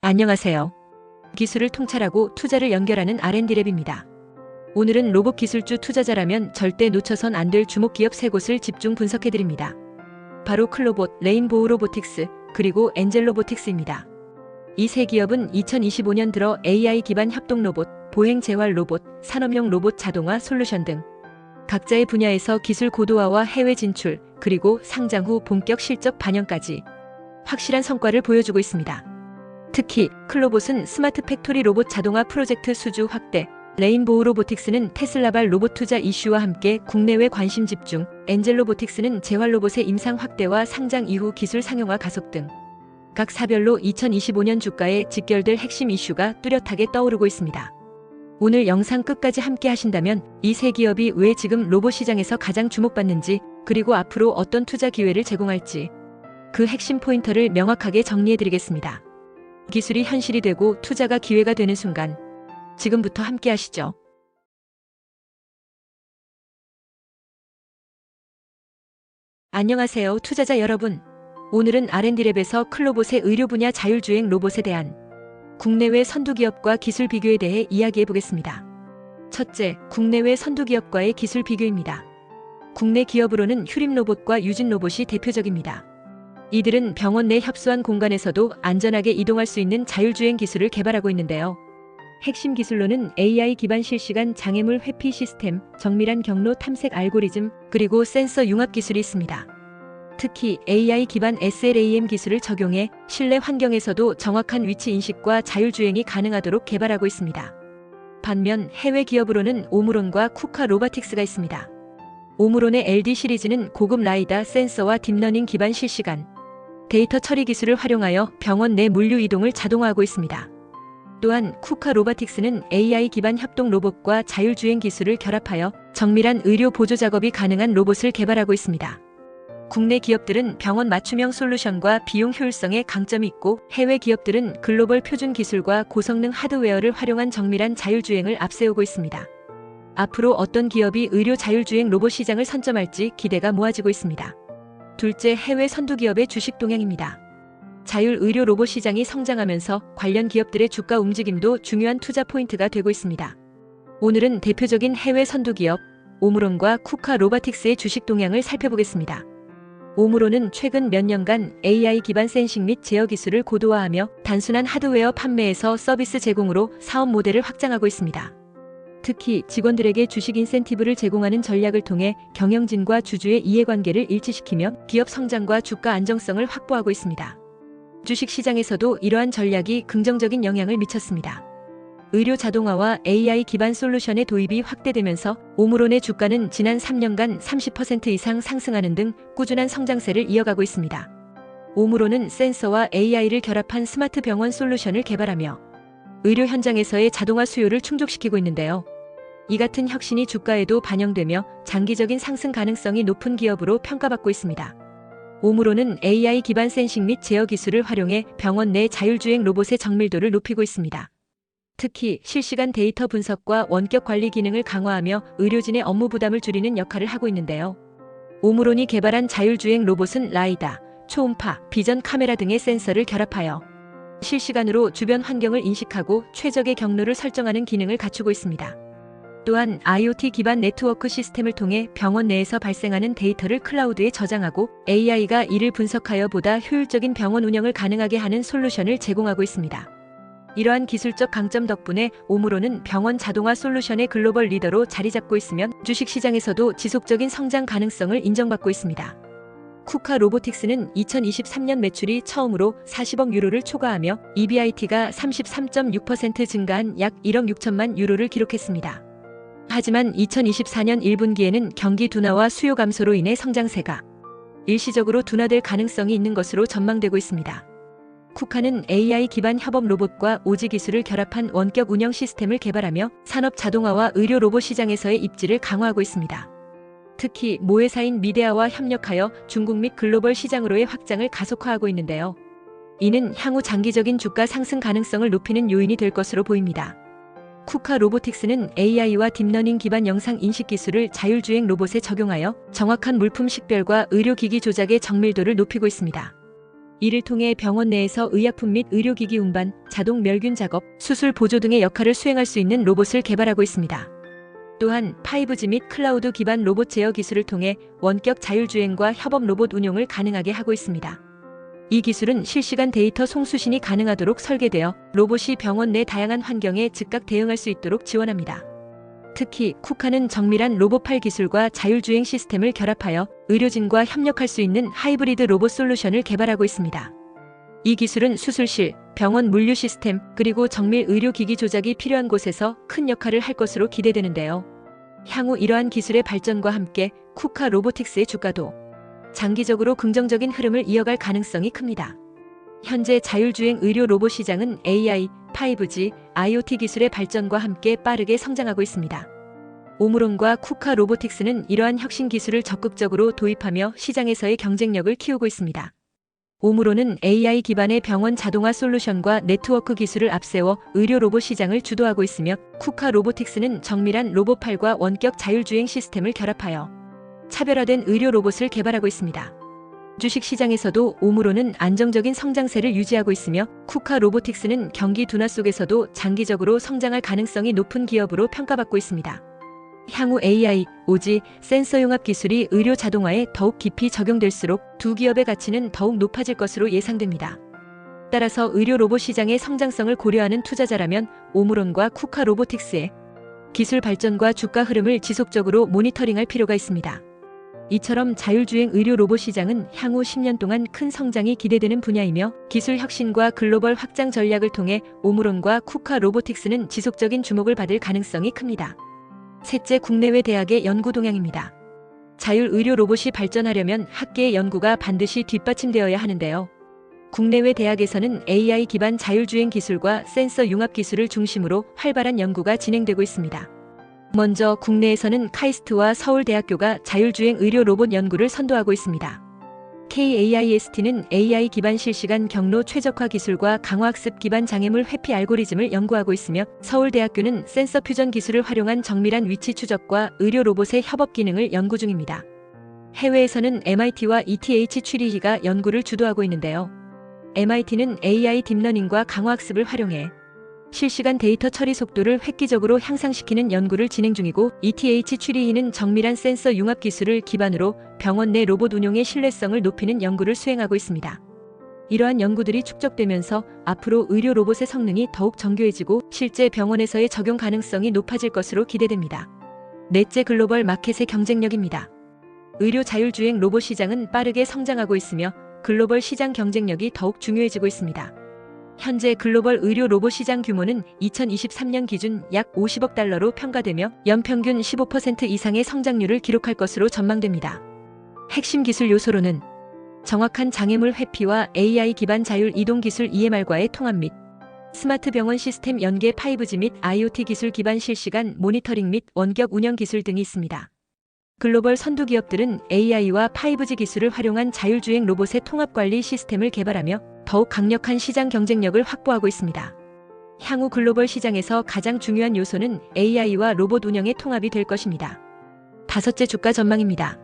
안녕하세요. 기술을 통찰하고 투자를 연결하는 R&D랩입니다. 오늘은 로봇 기술주 투자자라면 절대 놓쳐선 안 될 주목 기업 3곳을 집중 분석해드립니다. 바로 클로봇, 레인보우 로보틱스, 그리고 엔젤 로보틱스입니다. 이 세 기업은 2025년 들어 AI 기반 협동 로봇, 보행 재활 로봇, 산업용 로봇 자동화 솔루션 등 각자의 분야에서 기술 고도화와 해외 진출, 그리고 상장 후 본격 실적 반영까지 확실한 성과를 보여주고 있습니다. 특히 클로봇은 스마트 팩토리 로봇 자동화 프로젝트 수주 확대, 레인보우 로보틱스는 테슬라발 로봇 투자 이슈와 함께 국내외 관심 집중, 엔젤 로보틱스는 재활 로봇의 임상 확대와 상장 이후 기술 상용화 가속 등 각 사별로 2025년 주가에 직결될 핵심 이슈가 뚜렷하게 떠오르고 있습니다. 오늘 영상 끝까지 함께 하신다면 이 세 기업이 왜 지금 로봇 시장에서 가장 주목받는지, 그리고 앞으로 어떤 투자 기회를 제공할지 그 핵심 포인터를 명확하게 정리해드리겠습니다. 기술이 현실이 되고 투자가 기회가 되는 순간, 지금부터 함께 하시죠. 안녕하세요, 투자자 여러분. 오늘은 R&D랩에서 클로봇의 의료 분야 자율주행 로봇에 대한 국내외 선두기업과 기술 비교에 대해 이야기해 보겠습니다. 첫째, 국내외 선두기업과의 기술 비교입니다. 국내 기업으로는 휴림로봇과 유진로봇이 대표적입니다. 이들은 병원 내 협소한 공간에서도 안전하게 이동할 수 있는 자율주행 기술을 개발하고 있는데요. 핵심 기술로는 AI 기반 실시간 장애물 회피 시스템, 정밀한 경로 탐색 알고리즘, 그리고 센서 융합 기술이 있습니다. 특히 AI 기반 SLAM 기술을 적용해 실내 환경에서도 정확한 위치 인식과 자율주행이 가능하도록 개발하고 있습니다. 반면 해외 기업으로는 오므론과 쿠카 로보틱스가 있습니다. 오므론의 LD 시리즈는 고급 라이다 센서와 딥러닝 기반 실시간 데이터 처리 기술을 활용하여 병원 내 물류 이동을 자동화하고 있습니다. 또한 쿠카 로보틱스는 AI 기반 협동 로봇과 자율주행 기술을 결합하여 정밀한 의료 보조 작업이 가능한 로봇을 개발하고 있습니다. 국내 기업들은 병원 맞춤형 솔루션과 비용 효율성에 강점이 있고, 해외 기업들은 글로벌 표준 기술과 고성능 하드웨어를 활용한 정밀한 자율주행을 앞세우고 있습니다. 앞으로 어떤 기업이 의료 자율주행 로봇 시장을 선점할지 기대가 모아지고 있습니다. 둘째, 해외 선두기업의 주식 동향입니다. 자율 의료 로봇 시장이 성장하면서 관련 기업들의 주가 움직임도 중요한 투자 포인트가 되고 있습니다. 오늘은 대표적인 해외 선두기업 오므론과 쿠카 로보틱스의 주식 동향을 살펴보겠습니다. 오므론은 최근 몇 년간 AI 기반 센싱 및 제어 기술을 고도화하며 단순한 하드웨어 판매에서 서비스 제공으로 사업 모델을 확장하고 있습니다. 특히 직원들에게 주식 인센티브를 제공하는 전략을 통해 경영진과 주주의 이해관계를 일치시키며 기업 성장과 주가 안정성을 확보하고 있습니다. 주식 시장에서도 이러한 전략이 긍정적인 영향을 미쳤습니다. 의료 자동화와 AI 기반 솔루션의 도입이 확대되면서 오므론의 주가는 지난 3년간 30% 이상 상승하는 등 꾸준한 성장세를 이어가고 있습니다. 오므론은 센서와 AI를 결합한 스마트 병원 솔루션을 개발하며 의료 현장에서의 자동화 수요를 충족시키고 있는데요. 이 같은 혁신이 주가에도 반영되며 장기적인 상승 가능성이 높은 기업으로 평가받고 있습니다. 오므론은 AI 기반 센싱 및 제어 기술을 활용해 병원 내 자율주행 로봇의 정밀도를 높이고 있습니다. 특히 실시간 데이터 분석과 원격 관리 기능을 강화하며 의료진의 업무 부담을 줄이는 역할을 하고 있는데요. 오므론이 개발한 자율주행 로봇은 라이다, 초음파, 비전 카메라 등의 센서를 결합하여 실시간으로 주변 환경을 인식하고 최적의 경로를 설정하는 기능을 갖추고 있습니다. 또한 IoT 기반 네트워크 시스템을 통해 병원 내에서 발생하는 데이터를 클라우드에 저장하고 AI가 이를 분석하여 보다 효율적인 병원 운영을 가능하게 하는 솔루션을 제공하고 있습니다. 이러한 기술적 강점 덕분에 오므론은 병원 자동화 솔루션의 글로벌 리더로 자리 잡고 있으며 주식시장에서도 지속적인 성장 가능성을 인정받고 있습니다. 쿠카 로보틱스는 2023년 매출이 처음으로 40억 유로를 초과하며 EBIT가 33.6% 증가한 약 1억 6천만 유로를 기록했습니다. 하지만 2024년 1분기에는 경기 둔화와 수요 감소로 인해 성장세가 일시적으로 둔화될 가능성이 있는 것으로 전망되고 있습니다. 쿠카는 AI 기반 협업 로봇과 오지 기술을 결합한 원격 운영 시스템을 개발하며 산업 자동화와 의료 로봇 시장에서의 입지를 강화하고 있습니다. 특히 모회사인 미데아와 협력하여 중국 및 글로벌 시장으로의 확장을 가속화하고 있는데요. 이는 향후 장기적인 주가 상승 가능성을 높이는 요인이 될 것으로 보입니다. 쿠카 로보틱스는 AI와 딥러닝 기반 영상 인식 기술을 자율주행 로봇에 적용하여 정확한 물품 식별과 의료기기 조작의 정밀도를 높이고 있습니다. 이를 통해 병원 내에서 의약품 및 의료기기 운반, 자동 멸균 작업, 수술 보조 등의 역할을 수행할 수 있는 로봇을 개발하고 있습니다. 또한 5G 및 클라우드 기반 로봇 제어 기술을 통해 원격 자율주행과 협업 로봇 운용을 가능하게 하고 있습니다. 이 기술은 실시간 데이터 송수신이 가능하도록 설계되어 로봇이 병원 내 다양한 환경에 즉각 대응할 수 있도록 지원합니다. 특히 쿠카는 정밀한 로봇팔 기술과 자율주행 시스템을 결합하여 의료진과 협력할 수 있는 하이브리드 로봇 솔루션을 개발하고 있습니다. 이 기술은 수술실, 병원 물류 시스템, 그리고 정밀 의료기기 조작이 필요한 곳에서 큰 역할을 할 것으로 기대되는데요. 향후 이러한 기술의 발전과 함께 쿠카 로보틱스의 주가도 장기적으로 긍정적인 흐름을 이어갈 가능성이 큽니다. 현재 자율주행 의료 로봇 시장은 AI, 5G, IoT 기술의 발전과 함께 빠르게 성장하고 있습니다. 오므론과 쿠카 로보틱스는 이러한 혁신 기술을 적극적으로 도입하며 시장에서의 경쟁력을 키우고 있습니다. 오므론은 AI 기반의 병원 자동화 솔루션과 네트워크 기술을 앞세워 의료 로봇 시장을 주도하고 있으며 쿠카 로보틱스는 정밀한 로봇팔과 원격 자율주행 시스템을 결합하여 차별화된 의료 로봇을 개발하고 있습니다. 주식시장에서도 오므론은 안정적인 성장세를 유지하고 있으며 쿠카 로보틱스는 경기 둔화 속에서도 장기적으로 성장할 가능성이 높은 기업으로 평가받고 있습니다. 향후 AI, OG, 센서 융합 기술이 의료 자동화에 더욱 깊이 적용될수록 두 기업의 가치는 더욱 높아질 것으로 예상됩니다. 따라서 의료 로봇 시장의 성장성을 고려하는 투자자라면 오므론과 쿠카 로보틱스의 기술 발전과 주가 흐름을 지속적으로 모니터링할 필요가 있습니다. 이처럼 자율주행 의료 로봇 시장은 향후 10년 동안 큰 성장이 기대되는 분야이며 기술 혁신과 글로벌 확장 전략을 통해 오므론과 쿠카 로보틱스는 지속적인 주목을 받을 가능성이 큽니다. 셋째, 국내외 대학의 연구 동향입니다. 자율 의료 로봇이 발전하려면 학계의 연구가 반드시 뒷받침되어야 하는데요. 국내외 대학에서는 AI 기반 자율주행 기술과 센서 융합 기술을 중심으로 활발한 연구가 진행되고 있습니다. 먼저 국내에서는 카이스트와 서울대학교가 자율주행 의료 로봇 연구를 선도하고 있습니다. KAIST는 AI 기반 실시간 경로 최적화 기술과 강화학습 기반 장애물 회피 알고리즘을 연구하고 있으며 서울대학교는 센서 퓨전 기술을 활용한 정밀한 위치 추적과 의료 로봇의 협업 기능을 연구 중입니다. 해외에서는 MIT와 ETH 추리히가 연구를 주도하고 있는데요. MIT는 AI 딥러닝과 강화학습을 활용해 실시간 데이터 처리 속도를 획기적으로 향상시키는 연구를 진행 중이고 ETH 추리히는 정밀한 센서 융합 기술을 기반으로 병원 내 로봇 운용의 신뢰성을 높이는 연구를 수행하고 있습니다. 이러한 연구들이 축적되면서 앞으로 의료 로봇의 성능이 더욱 정교해지고 실제 병원에서의 적용 가능성이 높아질 것으로 기대됩니다. 넷째, 글로벌 마켓의 경쟁력입니다. 의료 자율주행 로봇 시장은 빠르게 성장하고 있으며 글로벌 시장 경쟁력이 더욱 중요해지고 있습니다. 현재 글로벌 의료 로봇 시장 규모는 2023년 기준 약 50억 달러로 평가되며 연평균 15% 이상의 성장률을 기록할 것으로 전망됩니다. 핵심 기술 요소로는 정확한 장애물 회피와 AI 기반 자율 이동 기술 EMR과의 통합 및 스마트 병원 시스템 연계 5G 및 IoT 기술 기반 실시간 모니터링 및 원격 운영 기술 등이 있습니다. 글로벌 선두 기업들은 AI와 5G 기술을 활용한 자율주행 로봇의 통합 관리 시스템을 개발하며 더욱 강력한 시장 경쟁력을 확보하고 있습니다. 향후 글로벌 시장에서 가장 중요한 요소는 AI와 로봇 운영의 통합이 될 것입니다. 다섯째, 주가 전망입니다.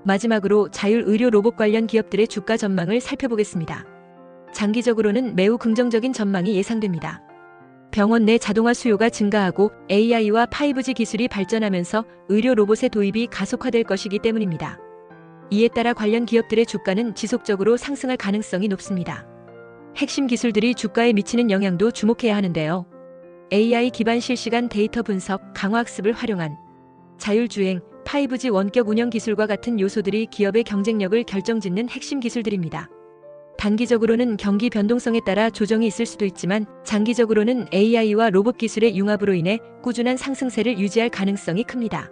마지막으로 자율 의료 로봇 관련 기업들의 주가 전망을 살펴보겠습니다. 장기적으로는 매우 긍정적인 전망이 예상됩니다. 병원 내 자동화 수요가 증가하고 AI와 5G 기술이 발전하면서 의료 로봇의 도입이 가속화될 것이기 때문입니다. 이에 따라 관련 기업들의 주가는 지속적으로 상승할 가능성이 높습니다. 핵심 기술들이 주가에 미치는 영향도 주목해야 하는데요. AI 기반 실시간 데이터 분석, 강화학습을 활용한 자율주행, 5G 원격 운영 기술과 같은 요소들이 기업의 경쟁력을 결정짓는 핵심 기술들입니다. 단기적으로는 경기 변동성에 따라 조정이 있을 수도 있지만 장기적으로는 AI와 로봇 기술의 융합으로 인해 꾸준한 상승세를 유지할 가능성이 큽니다.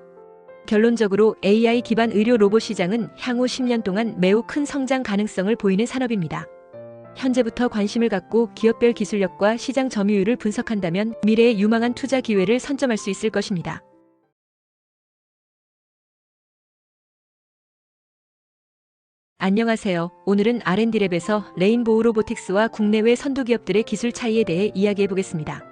결론적으로 AI 기반 의료 로봇 시장은 향후 10년 동안 매우 큰 성장 가능성을 보이는 산업입니다. 현재부터 관심을 갖고 기업별 기술력과 시장 점유율을 분석한다면 미래의 유망한 투자 기회를 선점할 수 있을 것입니다. 안녕하세요. 오늘은 R&D랩에서 레인보우 로보틱스와 국내외 선두 기업들의 기술 차이에 대해 이야기해 보겠습니다.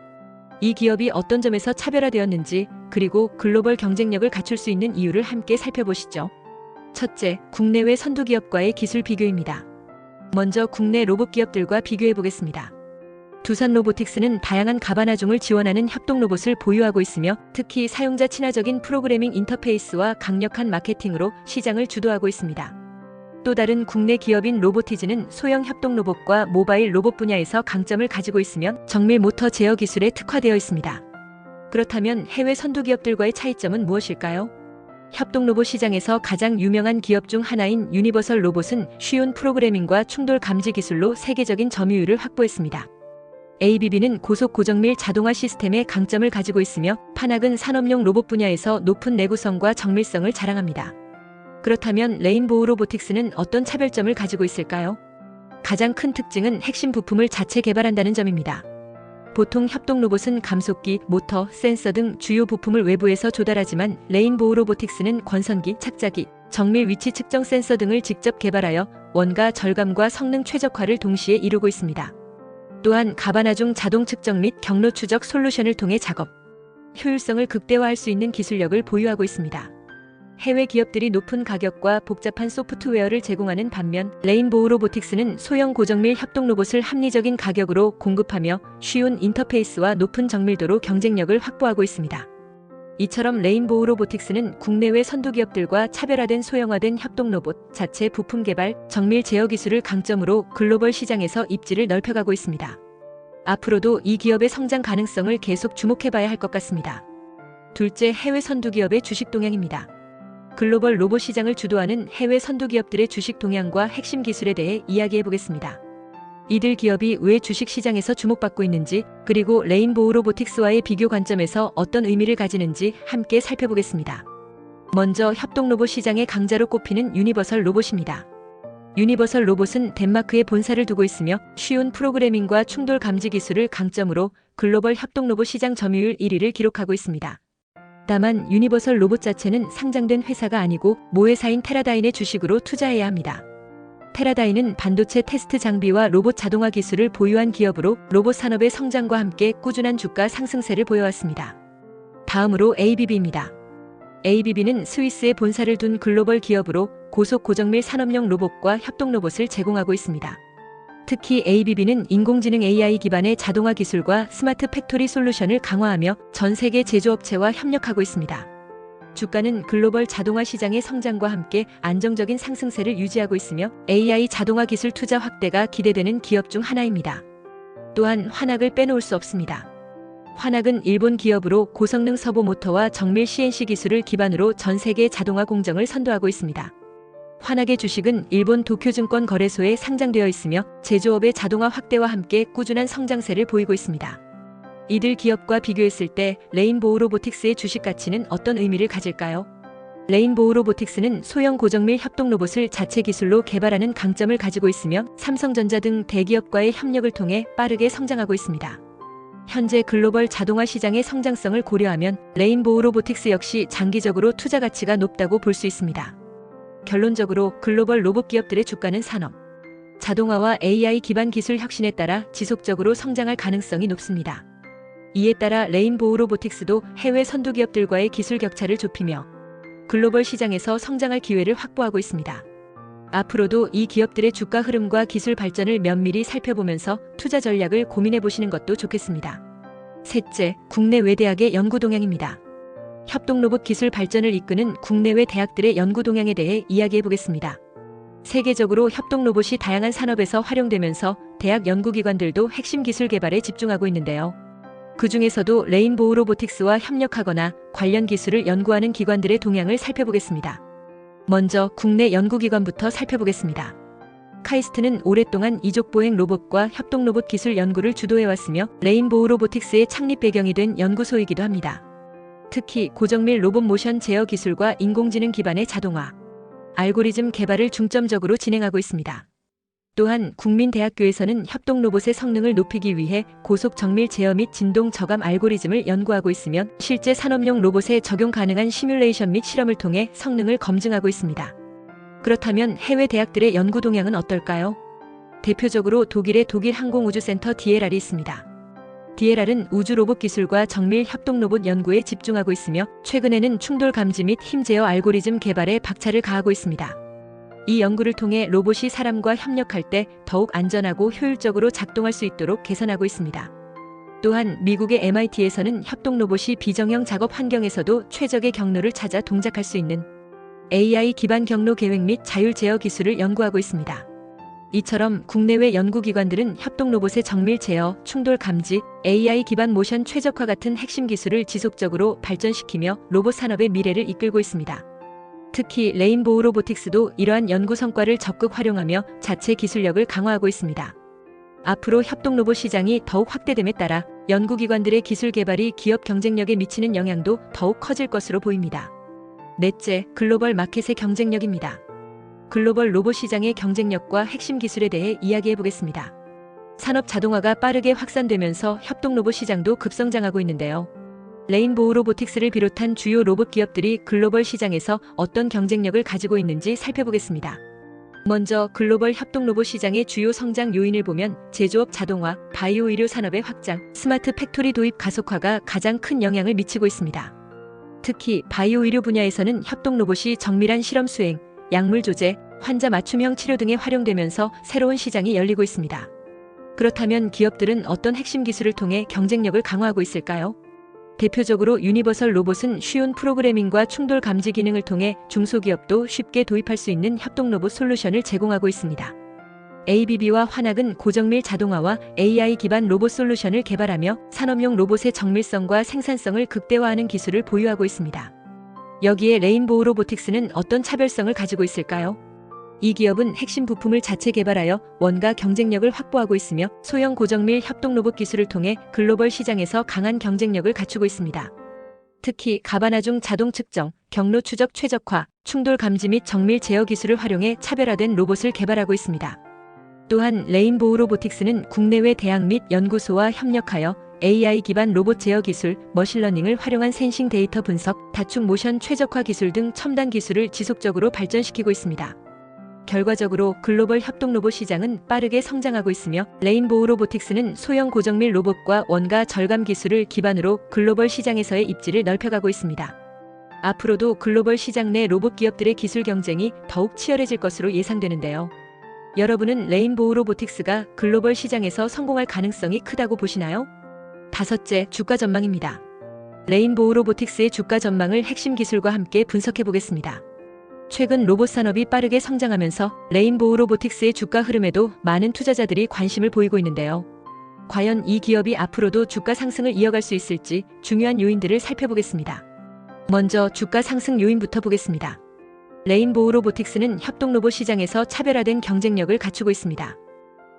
이 기업이 어떤 점에서 차별화되었는지, 그리고 글로벌 경쟁력을 갖출 수 있는 이유를 함께 살펴보시죠. 첫째, 국내외 선두 기업과의 기술 비교입니다. 먼저 국내 로봇 기업들과 비교해 보겠습니다. 두산 로보틱스는 다양한 가반화종을 지원하는 협동 로봇을 보유하고 있으며 특히 사용자 친화적인 프로그래밍 인터페이스와 강력한 마케팅으로 시장을 주도하고 있습니다. 또 다른 국내 기업인 로보티즈는 소형 협동 로봇과 모바일 로봇 분야에서 강점을 가지고 있으며 정밀 모터 제어 기술에 특화되어 있습니다. 그렇다면 해외 선두 기업들과의 차이점은 무엇일까요? 협동 로봇 시장에서 가장 유명한 기업 중 하나인 유니버설 로봇은 쉬운 프로그래밍과 충돌 감지 기술로 세계적인 점유율을 확보했습니다. ABB는 고속 고정밀 자동화 시스템의 강점을 가지고 있으며 파낙은 산업용 로봇 분야에서 높은 내구성과 정밀성을 자랑합니다. 그렇다면 레인보우 로보틱스는 어떤 차별점을 가지고 있을까요? 가장 큰 특징은 핵심 부품을 자체 개발한다는 점입니다. 보통 협동 로봇은 감속기, 모터, 센서 등 주요 부품을 외부에서 조달하지만 레인보우 로보틱스는 권선기, 착자기, 정밀 위치 측정 센서 등을 직접 개발하여 원가 절감과 성능 최적화를 동시에 이루고 있습니다. 또한 가반화종 자동 측정 및 경로 추적 솔루션을 통해 작업 효율성을 극대화할 수 있는 기술력을 보유하고 있습니다. 해외 기업들이 높은 가격과 복잡한 소프트웨어를 제공하는 반면 레인보우 로보틱스는 소형 고정밀 협동 로봇을 합리적인 가격으로 공급하며 쉬운 인터페이스와 높은 정밀도로 경쟁력을 확보하고 있습니다. 이처럼 레인보우 로보틱스는 국내외 선두 기업들과 차별화된 소형화된 협동 로봇, 자체 부품 개발, 정밀 제어 기술을 강점으로 글로벌 시장에서 입지를 넓혀가고 있습니다. 앞으로도 이 기업의 성장 가능성을 계속 주목해봐야 할 것 같습니다. 둘째, 해외 선두 기업의 주식 동향입니다. 글로벌 로봇 시장을 주도하는 해외 선두 기업들의 주식 동향과 핵심 기술에 대해 이야기해 보겠습니다. 이들 기업이 왜 주식 시장에서 주목받고 있는지, 그리고 레인보우 로보틱스와의 비교 관점에서 어떤 의미를 가지는지 함께 살펴보겠습니다. 먼저 협동 로봇 시장의 강자로 꼽히는 유니버설 로봇입니다. 유니버설 로봇은 덴마크에 본사를 두고 있으며 쉬운 프로그래밍과 충돌 감지 기술을 강점으로 글로벌 협동 로봇 시장 점유율 1위를 기록하고 있습니다. 다만 유니버설 로봇 자체는 상장된 회사가 아니고 모회사인 테라다인의 주식으로 투자해야 합니다. 테라다인은 반도체 테스트 장비와 로봇 자동화 기술을 보유한 기업으로 로봇 산업의 성장과 함께 꾸준한 주가 상승세를 보여왔습니다. 다음으로 ABB입니다. ABB는 스위스에 본사를 둔 글로벌 기업으로 고속 고정밀 산업용 로봇과 협동 로봇을 제공하고 있습니다. 특히 ABB는 인공지능 AI 기반의 자동화 기술과 스마트 팩토리 솔루션을 강화하며 전 세계 제조업체와 협력하고 있습니다. 주가는 글로벌 자동화 시장의 성장과 함께 안정적인 상승세를 유지하고 있으며 AI 자동화 기술 투자 확대가 기대되는 기업 중 하나입니다. 또한 화낙을 빼놓을 수 없습니다. 화낙은 일본 기업으로 고성능 서보 모터와 정밀 CNC 기술을 기반으로 전 세계 자동화 공정을 선도하고 있습니다. 화낙의 주식은 일본 도쿄증권 거래소에 상장되어 있으며 제조업의 자동화 확대와 함께 꾸준한 성장세를 보이고 있습니다. 이들 기업과 비교했을 때 레인보우 로보틱스의 주식 가치는 어떤 의미를 가질까요? 레인보우 로보틱스는 소형 고정밀 협동 로봇을 자체 기술로 개발하는 강점을 가지고 있으며 삼성전자 등 대기업과의 협력을 통해 빠르게 성장하고 있습니다. 현재 글로벌 자동화 시장의 성장성을 고려하면 레인보우 로보틱스 역시 장기적으로 투자 가치가 높다고 볼 수 있습니다. 결론적으로 글로벌 로봇 기업들의 주가는 산업, 자동화와 AI 기반 기술 혁신에 따라 지속적으로 성장할 가능성이 높습니다. 이에 따라 레인보우 로보틱스도 해외 선두 기업들과의 기술 격차를 좁히며 글로벌 시장에서 성장할 기회를 확보하고 있습니다. 앞으로도 이 기업들의 주가 흐름과 기술 발전을 면밀히 살펴보면서 투자 전략을 고민해 보시는 것도 좋겠습니다. 셋째, 국내외 대학의 연구 동향입니다. 협동 로봇 기술 발전을 이끄는 국내외 대학들의 연구 동향에 대해 이야기해 보겠습니다. 세계적으로 협동 로봇이 다양한 산업에서 활용되면서 대학 연구기관들도 핵심 기술 개발에 집중하고 있는데요. 그 중에서도 레인보우 로보틱스와 협력하거나 관련 기술을 연구하는 기관들의 동향을 살펴보겠습니다. 먼저 국내 연구기관부터 살펴보겠습니다. 카이스트는 오랫동안 이족보행 로봇과 협동 로봇 기술 연구를 주도해왔으며 레인보우 로보틱스의 창립 배경이 된 연구소이기도 합니다. 특히 고정밀 로봇 모션 제어 기술과 인공지능 기반의 자동화, 알고리즘 개발을 중점적으로 진행하고 있습니다. 또한 국민대학교에서는 협동 로봇의 성능을 높이기 위해 고속 정밀 제어 및 진동 저감 알고리즘을 연구하고 있으며 실제 산업용 로봇에 적용 가능한 시뮬레이션 및 실험을 통해 성능을 검증하고 있습니다. 그렇다면 해외 대학들의 연구 동향은 어떨까요? 대표적으로 독일의 독일항공우주센터 DLR이 있습니다. DLR은 우주 로봇 기술과 정밀 협동 로봇 연구에 집중하고 있으며 최근에는 충돌 감지 및 힘 제어 알고리즘 개발에 박차를 가하고 있습니다. 이 연구를 통해 로봇이 사람과 협력할 때 더욱 안전하고 효율적으로 작동할 수 있도록 개선하고 있습니다. 또한 미국의 MIT에서는 협동 로봇이 비정형 작업 환경에서도 최적의 경로를 찾아 동작할 수 있는 AI 기반 경로 계획 및 자율 제어 기술을 연구하고 있습니다. 이처럼 국내외 연구기관들은 협동 로봇의 정밀 제어, 충돌 감지, AI 기반 모션 최적화 같은 핵심 기술을 지속적으로 발전시키며 로봇 산업의 미래를 이끌고 있습니다. 특히 레인보우 로보틱스도 이러한 연구 성과를 적극 활용하며 자체 기술력을 강화하고 있습니다. 앞으로 협동 로봇 시장이 더욱 확대됨에 따라 연구기관들의 기술 개발이 기업 경쟁력에 미치는 영향도 더욱 커질 것으로 보입니다. 넷째, 글로벌 마켓의 경쟁력입니다. 글로벌 로봇 시장의 경쟁력과 핵심 기술에 대해 이야기해 보겠습니다. 산업 자동화가 빠르게 확산되면서 협동 로봇 시장도 급성장하고 있는데요. 레인보우 로보틱스를 비롯한 주요 로봇 기업들이 글로벌 시장에서 어떤 경쟁력을 가지고 있는지 살펴보겠습니다. 먼저 글로벌 협동 로봇 시장의 주요 성장 요인을 보면 제조업 자동화, 바이오 의료 산업의 확장, 스마트 팩토리 도입 가속화가 가장 큰 영향을 미치고 있습니다. 특히 바이오 의료 분야에서는 협동 로봇이 정밀한 실험 수행, 약물 조제, 환자 맞춤형 치료 등에 활용되면서 새로운 시장이 열리고 있습니다. 그렇다면 기업들은 어떤 핵심 기술을 통해 경쟁력을 강화하고 있을까요? 대표적으로 유니버설 로봇은 쉬운 프로그래밍과 충돌 감지 기능을 통해 중소기업도 쉽게 도입할 수 있는 협동 로봇 솔루션을 제공하고 있습니다. ABB와 환학은 고정밀 자동화와 AI 기반 로봇 솔루션을 개발하며 산업용 로봇의 정밀성과 생산성을 극대화하는 기술을 보유하고 있습니다. 여기에 레인보우 로보틱스는 어떤 차별성을 가지고 있을까요? 이 기업은 핵심 부품을 자체 개발하여 원가 경쟁력을 확보하고 있으며 소형 고정밀 협동 로봇 기술을 통해 글로벌 시장에서 강한 경쟁력을 갖추고 있습니다. 특히 가반화중 자동 측정, 경로 추적 최적화, 충돌 감지 및 정밀 제어 기술을 활용해 차별화된 로봇을 개발하고 있습니다. 또한 레인보우 로보틱스는 국내외 대학 및 연구소와 협력하여 AI 기반 로봇 제어 기술, 머신러닝을 활용한 센싱 데이터 분석, 다축 모션 최적화 기술 등 첨단 기술을 지속적으로 발전시키고 있습니다. 결과적으로 글로벌 협동 로봇 시장은 빠르게 성장하고 있으며 레인보우 로보틱스는 소형 고정밀 로봇과 원가 절감 기술을 기반으로 글로벌 시장에서의 입지를 넓혀가고 있습니다. 앞으로도 글로벌 시장 내 로봇 기업들의 기술 경쟁이 더욱 치열해질 것으로 예상되는데요. 여러분은 레인보우 로보틱스가 글로벌 시장에서 성공할 가능성이 크다고 보시나요? 다섯째, 주가 전망입니다. 레인보우 로보틱스의 주가 전망을 핵심 기술과 함께 분석해 보겠습니다. 최근 로봇 산업이 빠르게 성장하면서 레인보우 로보틱스의 주가 흐름에도 많은 투자자들이 관심을 보이고 있는데요. 과연 이 기업이 앞으로도 주가 상승을 이어갈 수 있을지 중요한 요인들을 살펴보겠습니다. 먼저 주가 상승 요인부터 보겠습니다. 레인보우 로보틱스는 협동 로봇 시장에서 차별화된 경쟁력을 갖추고 있습니다.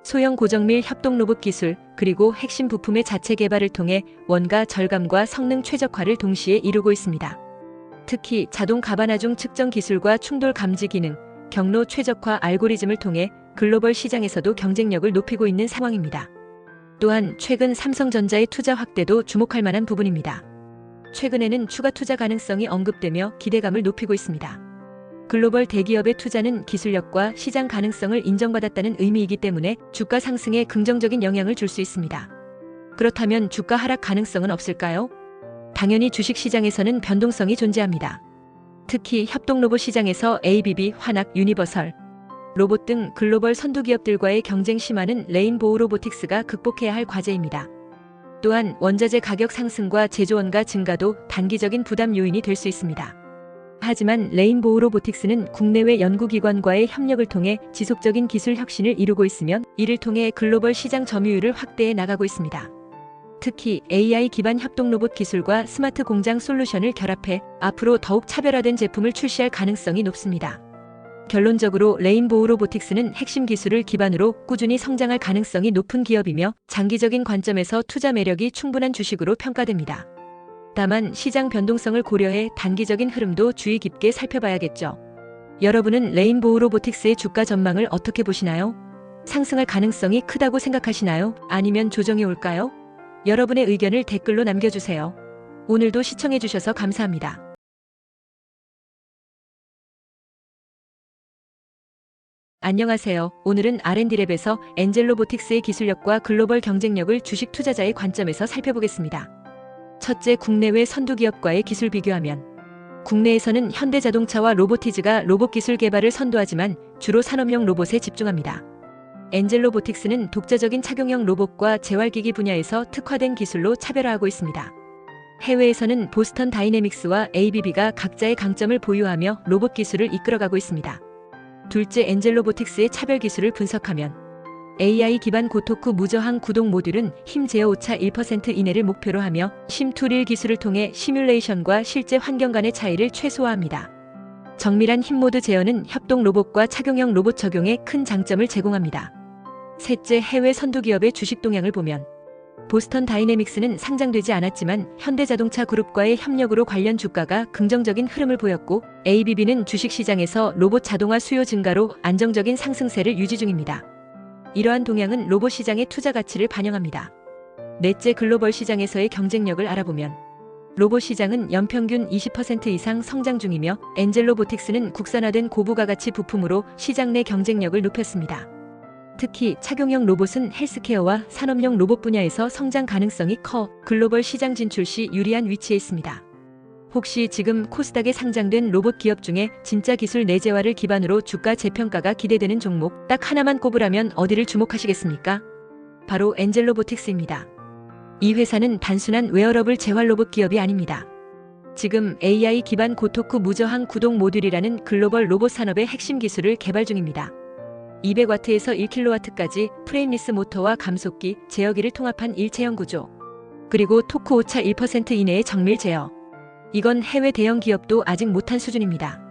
소형 고정밀 협동 로봇 기술, 그리고 핵심 부품의 자체 개발을 통해 원가 절감과 성능 최적화를 동시에 이루고 있습니다. 특히 자동 가반화중 측정 기술과 충돌 감지 기능, 경로 최적화 알고리즘을 통해 글로벌 시장에서도 경쟁력을 높이고 있는 상황입니다. 또한 최근 삼성전자의 투자 확대도 주목할 만한 부분입니다. 최근에는 추가 투자 가능성이 언급되며 기대감을 높이고 있습니다. 글로벌 대기업의 투자는 기술력과 시장 가능성을 인정받았다는 의미이기 때문에 주가 상승에 긍정적인 영향을 줄 수 있습니다. 그렇다면 주가 하락 가능성은 없을까요? 당연히 주식시장에서는 변동성이 존재합니다. 특히 협동로봇 시장에서 ABB, 환학, 유니버설, 로봇 등 글로벌 선두기업들과의 경쟁 심화는 레인보우 로보틱스가 극복해야 할 과제입니다. 또한 원자재 가격 상승과 제조원가 증가도 단기적인 부담 요인이 될 수 있습니다. 하지만 레인보우 로보틱스는 국내외 연구기관과의 협력을 통해 지속적인 기술 혁신을 이루고 있으며 이를 통해 글로벌 시장 점유율을 확대해 나가고 있습니다. 특히 AI 기반 협동 로봇 기술과 스마트 공장 솔루션을 결합해 앞으로 더욱 차별화된 제품을 출시할 가능성이 높습니다. 결론적으로 레인보우 로보틱스는 핵심 기술을 기반으로 꾸준히 성장할 가능성이 높은 기업이며 장기적인 관점에서 투자 매력이 충분한 주식으로 평가됩니다. 다만 시장 변동성을 고려해 단기적인 흐름도 주의 깊게 살펴봐야겠죠. 여러분은 레인보우 로보틱스의 주가 전망을 어떻게 보시나요? 상승할 가능성이 크다고 생각하시나요? 아니면 조정이 올까요? 여러분의 의견을 댓글로 남겨주세요. 오늘도 시청해주셔서 감사합니다. 안녕하세요. 오늘은 R&D랩에서 엔젤로보틱스의 기술력과 글로벌 경쟁력을 주식 투자자의 관점에서 살펴보겠습니다. 첫째, 국내외 선두기업과의 기술 비교하면. 국내에서는 현대자동차와 로보티즈가 로봇 기술 개발을 선도하지만 주로 산업용 로봇에 집중합니다. 엔젤로보틱스는 독자적인 착용형 로봇과 재활기기 분야에서 특화된 기술로 차별화하고 있습니다. 해외에서는 보스턴 다이내믹스와 ABB가 각자의 강점을 보유하며 로봇 기술을 이끌어가고 있습니다. 둘째, 엔젤로보틱스의 차별 기술을 분석하면 AI 기반 고토쿠 무저항 구동 모듈은 힘 제어 오차 1% 이내를 목표로 하며 심2릴 기술을 통해 시뮬레이션과 실제 환경 간의 차이를 최소화합니다. 정밀한 힘 모드 제어는 협동 로봇과 착용형 로봇 적용에 큰 장점을 제공합니다. 셋째, 해외 선두 기업의 주식 동향을 보면 보스턴 다이내믹스는 상장되지 않았지만 현대자동차 그룹과의 협력으로 관련 주가가 긍정적인 흐름을 보였고, ABB는 주식시장에서 로봇 자동화 수요 증가로 안정적인 상승세를 유지 중입니다. 이러한 동향은 로봇 시장의 투자 가치를 반영합니다. 넷째, 글로벌 시장에서의 경쟁력을 알아보면 로봇 시장은 연평균 20% 이상 성장 중이며 엔젤로보틱스는 국산화된 고부가가치 부품으로 시장 내 경쟁력을 높였습니다. 특히 착용형 로봇은 헬스케어와 산업용 로봇 분야에서 성장 가능성이 커 글로벌 시장 진출 시 유리한 위치에 있습니다. 혹시 지금 코스닥에 상장된 로봇 기업 중에 진짜 기술 내재화를 기반으로 주가 재평가가 기대되는 종목 딱 하나만 꼽으라면 어디를 주목하시겠습니까? 바로 엔젤로보틱스입니다. 이 회사는 단순한 웨어러블 재활 로봇 기업이 아닙니다. 지금 AI 기반 고토쿠 무저항 구동 모듈이라는 글로벌 로봇 산업의 핵심 기술을 개발 중입니다. 200W에서 1kW까지 프레임리스 모터와 감속기, 제어기를 통합한 일체형 구조. 그리고 토크 오차 1% 이내의 정밀 제어. 이건 해외 대형 기업도 아직 못한 수준입니다.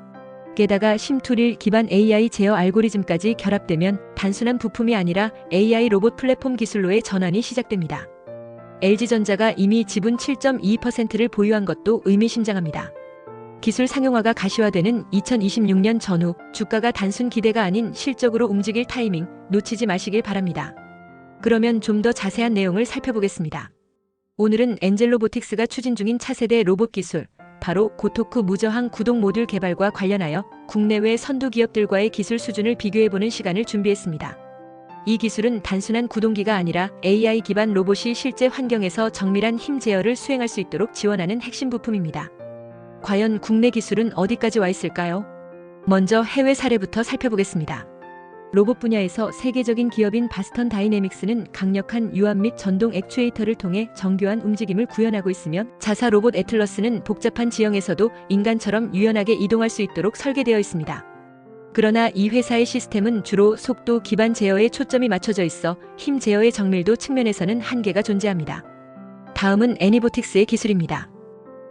게다가 심2릴 기반 AI 제어 알고리즘까지 결합되면 단순한 부품이 아니라 AI 로봇 플랫폼 기술로의 전환이 시작됩니다. LG전자가 이미 지분 7.22%를 보유한 것도 의미심장합니다. 기술 상용화가 가시화되는 2026년 전후 주가가 단순 기대가 아닌 실적으로 움직일 타이밍 놓치지 마시길 바랍니다. 그러면 좀 더 자세한 내용을 살펴보겠습니다. 오늘은 엔젤로보틱스가 추진 중인 차세대 로봇 기술, 바로 고토쿠 무저항 구동 모듈 개발과 관련하여 국내외 선두 기업들과의 기술 수준을 비교해보는 시간을 준비했습니다. 이 기술은 단순한 구동기가 아니라 AI 기반 로봇이 실제 환경에서 정밀한 힘 제어를 수행할 수 있도록 지원하는 핵심 부품입니다. 과연 국내 기술은 어디까지 와 있을까요? 먼저 해외 사례부터 살펴보겠습니다. 로봇 분야에서 세계적인 기업인 바스턴 다이내믹스는 강력한 유압 및 전동 액추에이터를 통해 정교한 움직임을 구현하고 있으며, 자사 로봇 애틀러스는 복잡한 지형에서도 인간처럼 유연하게 이동할 수 있도록 설계되어 있습니다. 그러나 이 회사의 시스템은 주로 속도 기반 제어에 초점이 맞춰져 있어 힘 제어의 정밀도 측면에서는 한계가 존재합니다. 다음은 애니보틱스의 기술입니다.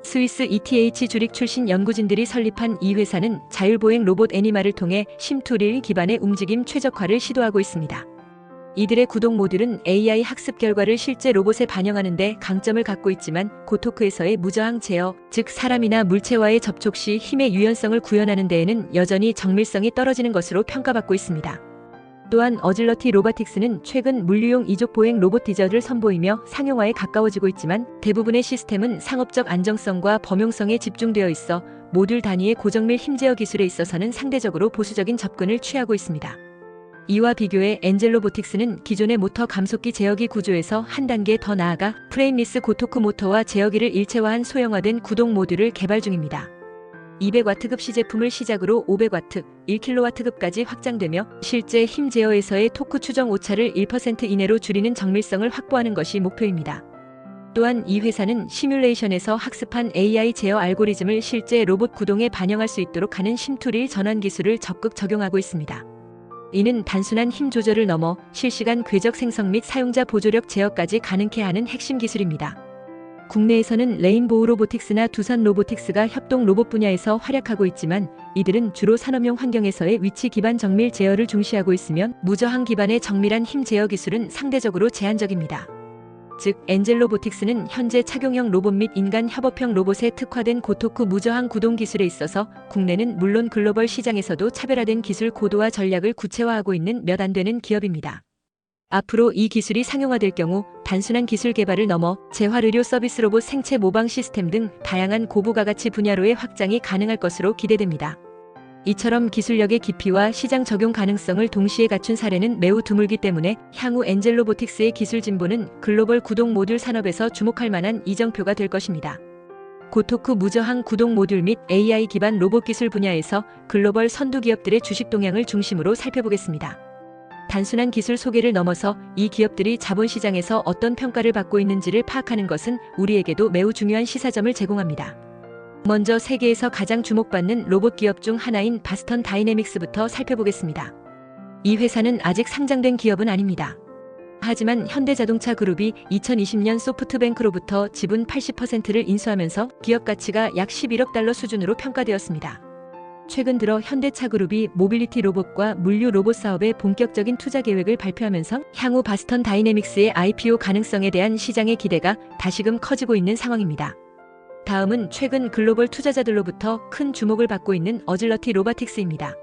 스위스 ETH 주릭 출신 연구진들이 설립한 이 회사는 자율보행 로봇 애니마를 통해 심2릴 기반의 움직임 최적화를 시도하고 있습니다. 이들의 구동 모듈은 AI 학습 결과를 실제 로봇에 반영하는 데 강점을 갖고 있지만, 고토쿠에서의 무저항 제어, 즉 사람이나 물체와의 접촉 시 힘의 유연성을 구현하는 데에는 여전히 정밀성이 떨어지는 것으로 평가받고 있습니다. 또한 어질러티 로보틱스는 최근 물류용 이족 보행 로봇 디저를 선보이며 상용화에 가까워지고 있지만, 대부분의 시스템은 상업적 안정성과 범용성에 집중되어 있어 모듈 단위의 고정밀 힘 제어 기술에 있어서는 상대적으로 보수적인 접근을 취하고 있습니다. 이와 비교해 엔젤로보틱스는 기존의 모터 감속기 제어기 구조에서 한 단계 더 나아가 프레임리스 고토쿠 모터와 제어기를 일체화한 소형화된 구동 모듈을 개발 중입니다. 200W급 시제품을 시작으로 500W, 1kW급까지 확장되며 실제 힘 제어에서의 토크 추정 오차를 1% 이내로 줄이는 정밀성을 확보하는 것이 목표입니다. 또한 이 회사는 시뮬레이션에서 학습한 AI 제어 알고리즘을 실제 로봇 구동에 반영할 수 있도록 하는 심2릴 전환 기술을 적극 적용하고 있습니다. 이는 단순한 힘 조절을 넘어 실시간 궤적 생성 및 사용자 보조력 제어까지 가능케 하는 핵심 기술입니다. 국내에서는 레인보우 로보틱스나 두산 로보틱스가 협동 로봇 분야에서 활약하고 있지만, 이들은 주로 산업용 환경에서의 위치 기반 정밀 제어를 중시하고 있으며 무저항 기반의 정밀한 힘 제어 기술은 상대적으로 제한적입니다. 즉, 엔젤로보틱스는 현재 착용형 로봇 및 인간 협업형 로봇에 특화된 고토쿠 무저항 구동 기술에 있어서 국내는 물론 글로벌 시장에서도 차별화된 기술 고도화 전략을 구체화하고 있는 몇 안 되는 기업입니다. 앞으로 이 기술이 상용화될 경우 단순한 기술 개발을 넘어 재활의료 서비스 로봇 생체 모방 시스템 등 다양한 고부가가치 분야로의 확장이 가능할 것으로 기대됩니다. 이처럼 기술력의 깊이와 시장 적용 가능성을 동시에 갖춘 사례는 매우 드물기 때문에 향후 엔젤로보틱스의 기술 진보는 글로벌 구동 모듈 산업에서 주목할 만한 이정표가 될 것입니다. 고토쿠 무저항 구동 모듈 및 AI 기반 로봇 기술 분야에서 글로벌 선두 기업들의 주식 동향을 중심으로 살펴보겠습니다. 단순한 기술 소개를 넘어서 이 기업들이 자본시장에서 어떤 평가를 받고 있는지를 파악하는 것은 우리에게도 매우 중요한 시사점을 제공합니다. 먼저 세계에서 가장 주목받는 로봇 기업 중 하나인 바스턴 다이내믹스부터 살펴보겠습니다. 이 회사는 아직 상장된 기업은 아닙니다. 하지만 현대자동차 그룹이 2020년 소프트뱅크로부터 지분 80%를 인수하면서 기업 가치가 약 11억 달러 수준으로 평가되었습니다. 최근 들어 현대차 그룹이 모빌리티 로봇과 물류 로봇 사업에 본격적인 투자 계획을 발표하면서 향후 바스턴 다이내믹스의 IPO 가능성에 대한 시장의 기대가 다시금 커지고 있는 상황입니다. 다음은 최근 글로벌 투자자들로부터 큰 주목을 받고 있는 어질러티 로보틱스입니다.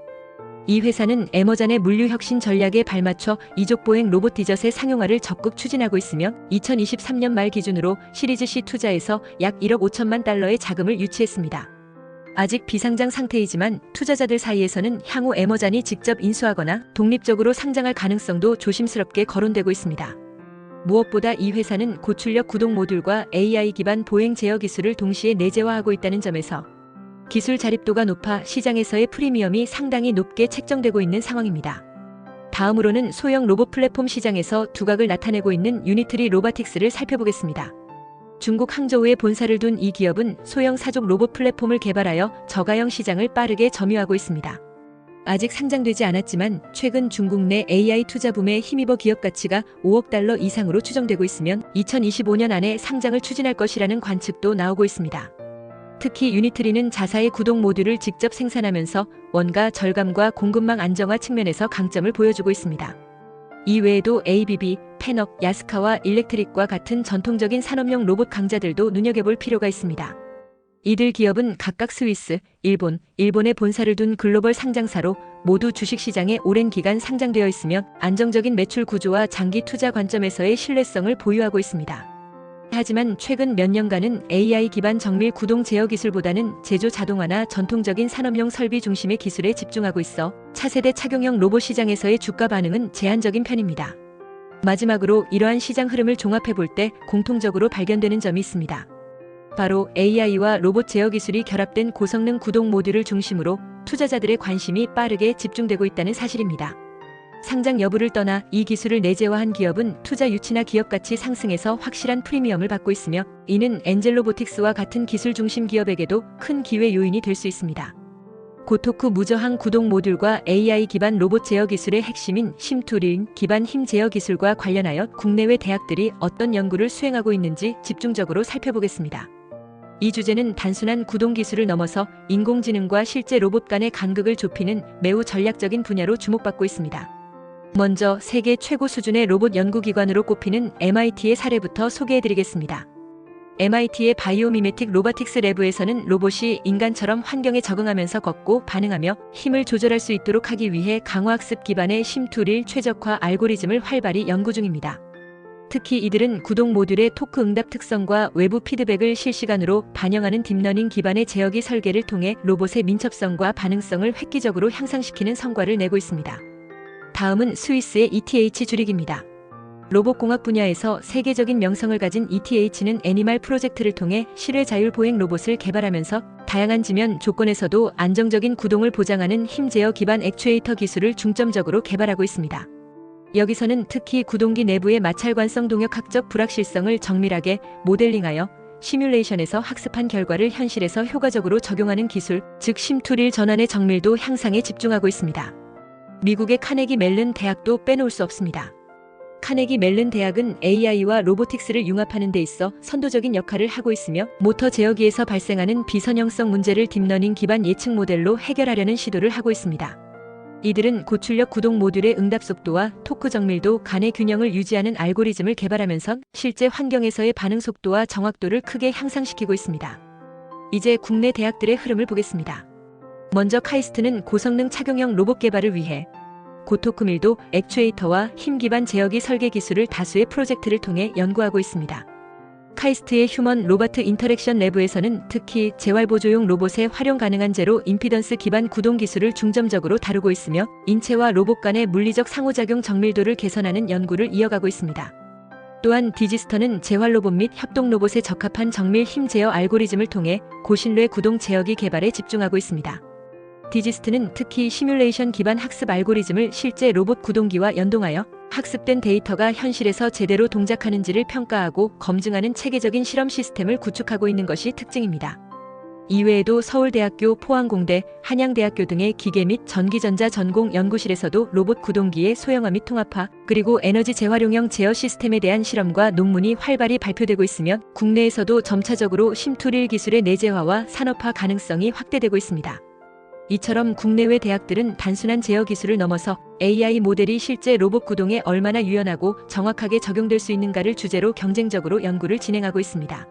이 회사는 애머잔의 물류 혁신 전략에 발맞춰 이족 보행 로봇 디저트의 상용화를 적극 추진하고 있으며 2023년 말 기준으로 시리즈 C 투자에서 약 1억 5천만 달러의 자금을 유치했습니다. 아직 비상장 상태이지만 투자자들 사이에서는 향후 애머잔이 직접 인수하거나 독립적으로 상장할 가능성도 조심스럽게 거론되고 있습니다. 무엇보다 이 회사는 고출력 구동 모듈과 AI 기반 보행 제어 기술을 동시에 내재화하고 있다는 점에서 기술 자립도가 높아 시장에서의 프리미엄이 상당히 높게 책정되고 있는 상황입니다. 다음으로는 소형 로봇 플랫폼 시장에서 두각을 나타내고 있는 유니트리 로보틱스를 살펴보겠습니다. 중국 항저우에 본사를 둔 이 기업은 소형 사족 로봇 플랫폼을 개발하여 저가형 시장을 빠르게 점유하고 있습니다. 아직 상장되지 않았지만 최근 중국 내 AI 투자 붐에 힘입어 기업 가치가 5억 달러 이상으로 추정되고 있으며 2025년 안에 상장을 추진할 것이라는 관측도 나오고 있습니다. 특히 유니트리는 자사의 구동 모듈을 직접 생산하면서 원가 절감과 공급망 안정화 측면에서 강점을 보여주고 있습니다. 이 외에도 ABB, 페넉, 야스카와 일렉트릭과 같은 전통적인 산업용 로봇 강자들도 눈여겨볼 필요가 있습니다. 이들 기업은 각각 스위스, 일본에 본사를 둔 글로벌 상장사로 모두 주식시장에 오랜 기간 상장되어 있으며 안정적인 매출 구조와 장기 투자 관점에서의 신뢰성을 보유하고 있습니다. 하지만 최근 몇 년간은 AI 기반 정밀 구동 제어 기술보다는 제조 자동화나 전통적인 산업용 설비 중심의 기술에 집중하고 있어 차세대 착용형 로봇 시장에서의 주가 반응은 제한적인 편입니다. 마지막으로 이러한 시장 흐름을 종합해 볼 때 공통적으로 발견되는 점이 있습니다. 바로 AI와 로봇 제어 기술이 결합된 고성능 구동 모듈을 중심으로 투자자들의 관심이 빠르게 집중되고 있다는 사실입니다. 상장 여부를 떠나 이 기술을 내재화한 기업은 투자 유치나 기업 가치 상승에서 확실한 프리미엄을 받고 있으며 이는 엔젤로보틱스와 같은 기술 중심 기업에게도 큰 기회 요인이 될 수 있습니다. 고토쿠 무저항 구동 모듈과 AI 기반 로봇 제어 기술의 핵심인 심투링 기반 힘 제어 기술과 관련하여 국내외 대학들이 어떤 연구를 수행하고 있는지 집중적으로 살펴보겠습니다. 이 주제는 단순한 구동 기술을 넘어서 인공지능과 실제 로봇 간의 간극을 좁히는 매우 전략적인 분야로 주목받고 있습니다. 먼저 세계 최고 수준의 로봇 연구기관으로 꼽히는 MIT의 사례부터 소개해드리겠습니다. MIT의 바이오미메틱 로보틱스 랩에서는 로봇이 인간처럼 환경에 적응하면서 걷고 반응하며 힘을 조절할 수 있도록 하기 위해 강화학습 기반의 심투릴 최적화 알고리즘을 활발히 연구 중입니다. 특히 이들은 구동 모듈의 토크 응답 특성과 외부 피드백을 실시간으로 반영하는 딥러닝 기반의 제어기 설계를 통해 로봇의 민첩성과 반응성을 획기적으로 향상시키는 성과를 내고 있습니다. 다음은 스위스의 ETH 주릭입니다. 로봇공학 분야에서 세계적인 명성을 가진 ETH는 애니멀 프로젝트를 통해 실외 자율 보행 로봇을 개발하면서 다양한 지면 조건에서도 안정적인 구동을 보장하는 힘 제어 기반 액추에이터 기술을 중점적으로 개발하고 있습니다. 여기서는 특히 구동기 내부의 마찰관성 동력학적 불확실성을 정밀하게 모델링하여 시뮬레이션에서 학습한 결과를 현실에서 효과적으로 적용하는 기술, 즉 심투릴 전환의 정밀도 향상에 집중하고 있습니다. 미국의 카네기 멜른 대학도 빼놓을 수 없습니다. 카네기 멜른 대학은 AI와 로보틱스를 융합하는 데 있어 선도적인 역할을 하고 있으며 모터 제어기에서 발생하는 비선형성 문제를 딥러닝 기반 예측 모델로 해결하려는 시도를 하고 있습니다. 이들은 고출력 구동 모듈의 응답 속도와 토크 정밀도 간의 균형을 유지하는 알고리즘을 개발하면서 실제 환경에서의 반응 속도와 정확도를 크게 향상시키고 있습니다. 이제 국내 대학들의 흐름을 보겠습니다. 먼저 카이스트는 고성능 착용형 로봇 개발을 위해 고토쿠밀도 액추에이터와 힘 기반 제어기 설계 기술을 다수의 프로젝트를 통해 연구하고 있습니다. 카이스트의 휴먼 로보트 인터랙션 랩에서는 특히 재활보조용 로봇에 활용 가능한 제로 임피던스 기반 구동 기술을 중점적으로 다루고 있으며 인체와 로봇 간의 물리적 상호작용 정밀도를 개선하는 연구를 이어가고 있습니다. 또한 디지스터는 재활 로봇 및 협동 로봇에 적합한 정밀 힘 제어 알고리즘을 통해 고신뢰 구동 제어기 개발에 집중하고 있습니다. 디지스트는 특히 시뮬레이션 기반 학습 알고리즘을 실제 로봇 구동기와 연동하여 학습된 데이터가 현실에서 제대로 동작하는지를 평가하고 검증하는 체계적인 실험 시스템을 구축하고 있는 것이 특징입니다. 이외에도 서울대학교, 포항공대, 한양대학교 등의 기계 및 전기전자 전공 연구실에서도 로봇 구동기의 소형화 및 통합화, 그리고 에너지 재활용형 제어 시스템에 대한 실험과 논문이 활발히 발표되고 있으며 국내에서도 점차적으로 심투릴 기술의 내재화와 산업화 가능성이 확대되고 있습니다. 이처럼 국내외 대학들은 단순한 제어 기술을 넘어서 AI 모델이 실제 로봇 구동에 얼마나 유연하고 정확하게 적용될 수 있는가를 주제로 경쟁적으로 연구를 진행하고 있습니다.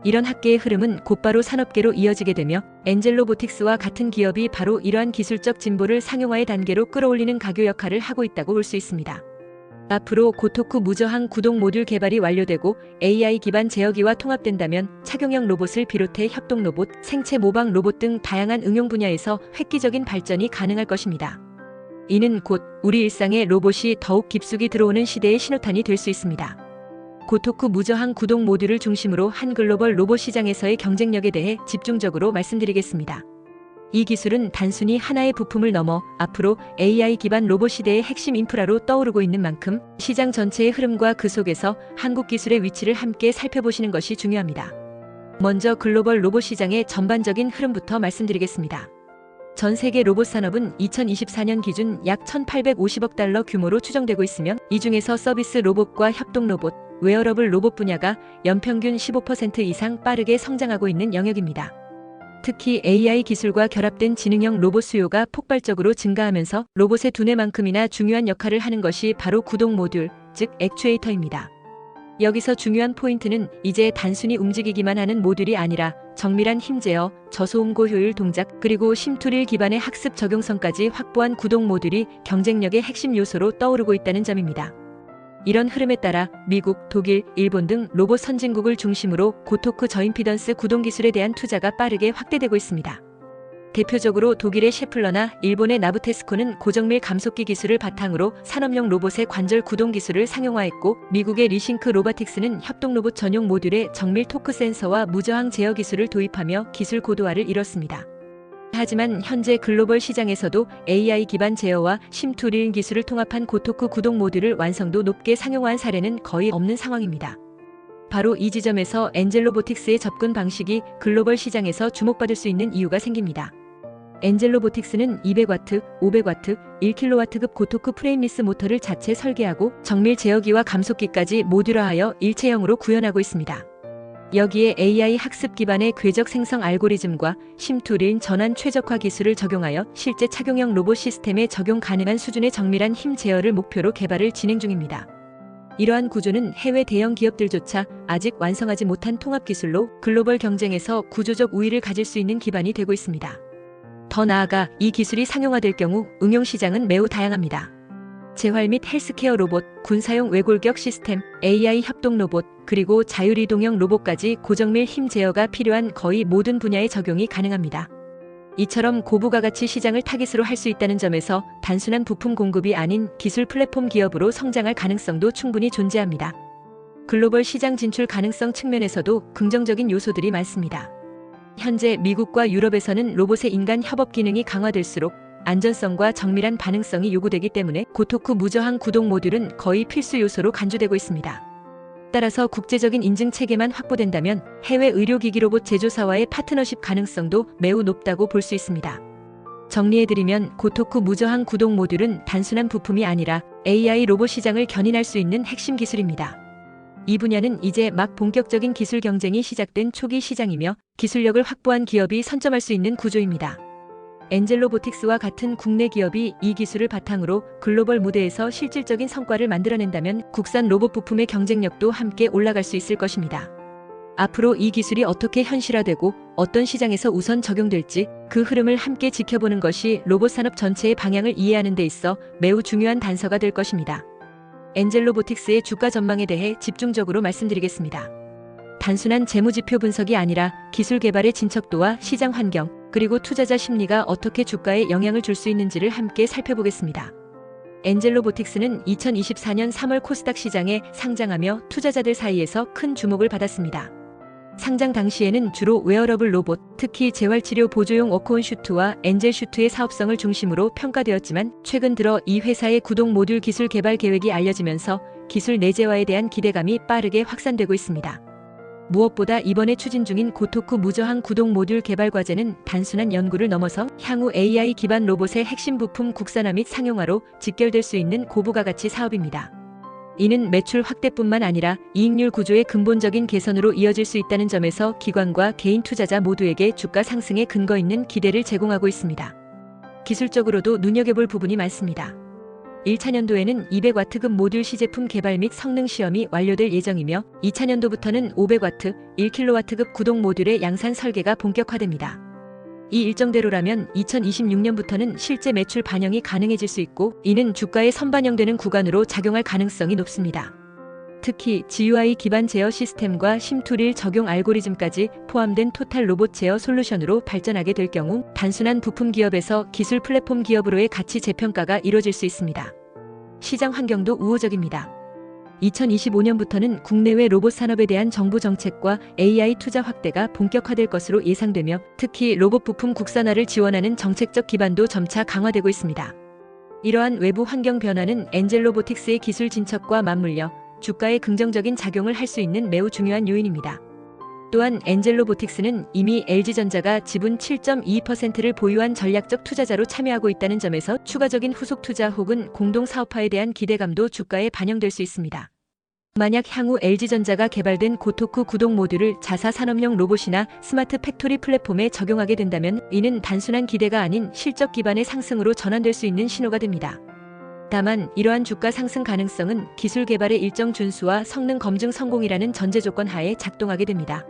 이런 학계의 흐름은 곧바로 산업계로 이어지게 되며 엔젤로보틱스와 같은 기업이 바로 이러한 기술적 진보를 상용화의 단계로 끌어올리는 가교 역할을 하고 있다고 볼 수 있습니다. 앞으로 고토쿠 무저항 구동 모듈 개발이 완료되고 AI 기반 제어기와 통합된다면 착용형 로봇을 비롯해 협동 로봇, 생체 모방 로봇 등 다양한 응용 분야에서 획기적인 발전이 가능할 것입니다. 이는 곧 우리 일상에 로봇이 더욱 깊숙이 들어오는 시대의 신호탄이 될 수 있습니다. 고토쿠 무저항 구동 모듈을 중심으로 한 글로벌 로봇 시장에서의 경쟁력에 대해 집중적으로 말씀드리겠습니다. 이 기술은 단순히 하나의 부품을 넘어 앞으로 AI 기반 로봇 시대의 핵심 인프라로 떠오르고 있는 만큼 시장 전체의 흐름과 그 속에서 한국 기술의 위치를 함께 살펴보시는 것이 중요합니다. 먼저 글로벌 로봇 시장의 전반적인 흐름부터 말씀드리겠습니다. 전 세계 로봇 산업은 2024년 기준 약 1,850억 달러 규모로 추정되고 있으며 이 중에서 서비스 로봇과 협동 로봇, 웨어러블 로봇 분야가 연평균 15% 이상 빠르게 성장하고 있는 영역입니다. 특히 AI 기술과 결합된 지능형 로봇 수요가 폭발적으로 증가하면서 로봇의 두뇌만큼이나 중요한 역할을 하는 것이 바로 구동 모듈, 즉 액추에이터입니다. 여기서 중요한 포인트는 이제 단순히 움직이기만 하는 모듈이 아니라 정밀한 힘 제어, 저소음 고효율 동작, 그리고 심투릴 기반의 학습 적용성까지 확보한 구동 모듈이 경쟁력의 핵심 요소로 떠오르고 있다는 점입니다. 이런 흐름에 따라 미국, 독일, 일본 등 로봇 선진국을 중심으로 고토쿠 저임피던스 구동 기술에 대한 투자가 빠르게 확대되고 있습니다. 대표적으로 독일의 셰플러나 일본의 나부테스코는 고정밀 감속기 기술을 바탕으로 산업용 로봇의 관절 구동 기술을 상용화했고, 미국의 리싱크 로보틱스는 협동 로봇 전용 모듈에 정밀 토크 센서와 무저항 제어 기술을 도입하며 기술 고도화를 이뤘습니다. 하지만 현재 글로벌 시장에서도 AI 기반 제어와 심투릴 기술을 통합한 고토쿠 구동 모듈을 완성도 높게 상용화한 사례는 거의 없는 상황입니다. 바로 이 지점에서 엔젤로보틱스의 접근 방식이 글로벌 시장에서 주목받을 수 있는 이유가 생깁니다. 엔젤로보틱스는 200W, 500W, 1kW급 고토쿠 프레임리스 모터를 자체 설계하고 정밀 제어기와 감속기까지 모듈화하여 일체형으로 구현하고 있습니다. 여기에 AI 학습 기반의 궤적 생성 알고리즘과 심투릴 전환 최적화 기술을 적용하여 실제 착용형 로봇 시스템에 적용 가능한 수준의 정밀한 힘 제어를 목표로 개발을 진행 중입니다. 이러한 구조는 해외 대형 기업들조차 아직 완성하지 못한 통합 기술로 글로벌 경쟁에서 구조적 우위를 가질 수 있는 기반이 되고 있습니다. 더 나아가 이 기술이 상용화될 경우 응용 시장은 매우 다양합니다. 재활 및 헬스케어 로봇, 군사용 외골격 시스템, AI 협동 로봇, 그리고 자율이동형 로봇까지 고정밀 힘 제어가 필요한 거의 모든 분야에 적용이 가능합니다. 이처럼 고부가 가치 시장을 타깃으로 할 수 있다는 점에서 단순한 부품 공급이 아닌 기술 플랫폼 기업으로 성장할 가능성도 충분히 존재합니다. 글로벌 시장 진출 가능성 측면에서도 긍정적인 요소들이 많습니다. 현재 미국과 유럽에서는 로봇의 인간 협업 기능이 강화될수록 안전성과 정밀한 반응성이 요구되기 때문에 고토쿠 무저항 구동 모듈은 거의 필수 요소로 간주되고 있습니다. 따라서 국제적인 인증 체계만 확보된다면 해외 의료기기 로봇 제조사와의 파트너십 가능성도 매우 높다고 볼 수 있습니다. 정리해드리면 고토쿠 무저항 구동 모듈은 단순한 부품이 아니라 AI 로봇 시장을 견인할 수 있는 핵심 기술입니다. 이 분야는 이제 막 본격적인 기술 경쟁이 시작된 초기 시장이며 기술력을 확보한 기업이 선점할 수 있는 구조입니다. 엔젤로보틱스와 같은 국내 기업이 이 기술을 바탕으로 글로벌 무대에서 실질적인 성과를 만들어낸다면 국산 로봇 부품의 경쟁력도 함께 올라갈 수 있을 것입니다. 앞으로 이 기술이 어떻게 현실화되고 어떤 시장에서 우선 적용될지 그 흐름을 함께 지켜보는 것이 로봇 산업 전체의 방향을 이해하는 데 있어 매우 중요한 단서가 될 것입니다. 엔젤로보틱스의 주가 전망에 대해 집중적으로 말씀드리겠습니다. 단순한 재무지표 분석이 아니라 기술 개발의 진척도와 시장 환경, 그리고 투자자 심리가 어떻게 주가에 영향을 줄 수 있는지를 함께 살펴보겠습니다. 엔젤로보틱스는 2024년 3월 코스닥 시장에 상장하며 투자자들 사이에서 큰 주목을 받았습니다. 상장 당시에는 주로 웨어러블 로봇, 특히 재활치료 보조용 워크온 슈트와 엔젤 슈트의 사업성을 중심으로 평가되었지만 최근 들어 이 회사의 구동 모듈 기술 개발 계획이 알려지면서 기술 내재화에 대한 기대감이 빠르게 확산되고 있습니다. 무엇보다 이번에 추진 중인 고토쿠 무저항 구동 모듈 개발 과제는 단순한 연구를 넘어서 향후 AI 기반 로봇의 핵심 부품 국산화 및 상용화로 직결될 수 있는 고부가 가치 사업입니다. 이는 매출 확대뿐만 아니라 이익률 구조의 근본적인 개선으로 이어질 수 있다는 점에서 기관과 개인 투자자 모두에게 주가 상승에 근거 있는 기대를 제공하고 있습니다. 기술적으로도 눈여겨볼 부분이 많습니다. 1차년도에는 200W급 모듈 시제품 개발 및 성능 시험이 완료될 예정이며 2차년도부터는 500W, 1kW급 구동 모듈의 양산 설계가 본격화됩니다. 이 일정대로라면 2026년부터는 실제 매출 반영이 가능해질 수 있고 이는 주가에 선반영되는 구간으로 작용할 가능성이 높습니다. 특히 GUI 기반 제어 시스템과 심투릴 적용 알고리즘까지 포함된 토탈 로봇 제어 솔루션으로 발전하게 될 경우 단순한 부품 기업에서 기술 플랫폼 기업으로의 가치 재평가가 이뤄질 수 있습니다. 시장 환경도 우호적입니다. 2025년부터는 국내외 로봇 산업에 대한 정부 정책과 AI 투자 확대가 본격화될 것으로 예상되며 특히 로봇 부품 국산화를 지원하는 정책적 기반도 점차 강화되고 있습니다. 이러한 외부 환경 변화는 엔젤로보틱스의 기술 진척과 맞물려 주가에 긍정적인 작용을 할 수 있는 매우 중요한 요인입니다. 또한 엔젤로보틱스는 이미 LG전자가 지분 7.22%를 보유한 전략적 투자자로 참여하고 있다는 점에서 추가적인 후속 투자 혹은 공동 사업화에 대한 기대감도 주가에 반영될 수 있습니다. 만약 향후 LG전자가 개발된 고토쿠 구동 모듈을 자사 산업용 로봇이나 스마트 팩토리 플랫폼에 적용하게 된다면 이는 단순한 기대가 아닌 실적 기반의 상승으로 전환될 수 있는 신호가 됩니다. 다만 이러한 주가 상승 가능성은 기술 개발의 일정 준수와 성능 검증 성공이라는 전제 조건 하에 작동하게 됩니다.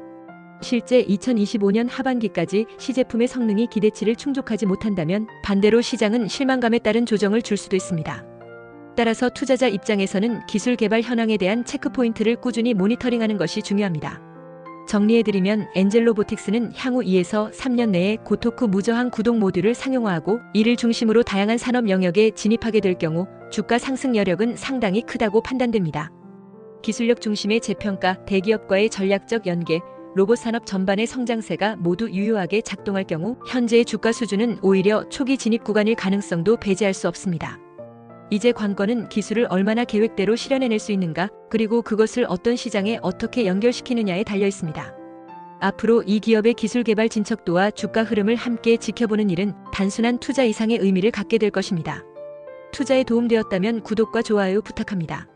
실제 2025년 하반기까지 시제품의 성능이 기대치를 충족하지 못한다면 반대로 시장은 실망감에 따른 조정을 줄 수도 있습니다. 따라서 투자자 입장에서는 기술 개발 현황에 대한 체크포인트를 꾸준히 모니터링하는 것이 중요합니다. 정리해드리면 엔젤로보틱스는 향후 2에서 3년 내에 고토쿠 무저항 구동 모듈을 상용화하고 이를 중심으로 다양한 산업 영역에 진입하게 될 경우 주가 상승 여력은 상당히 크다고 판단됩니다. 기술력 중심의 재평가, 대기업과의 전략적 연계, 로봇 산업 전반의 성장세가 모두 유효하게 작동할 경우 현재의 주가 수준은 오히려 초기 진입 구간일 가능성도 배제할 수 없습니다. 이제 관건은 기술을 얼마나 계획대로 실현해낼 수 있는가, 그리고 그것을 어떤 시장에 어떻게 연결시키느냐에 달려 있습니다. 앞으로 이 기업의 기술 개발 진척도와 주가 흐름을 함께 지켜보는 일은 단순한 투자 이상의 의미를 갖게 될 것입니다. 투자에 도움되었다면 구독과 좋아요 부탁합니다.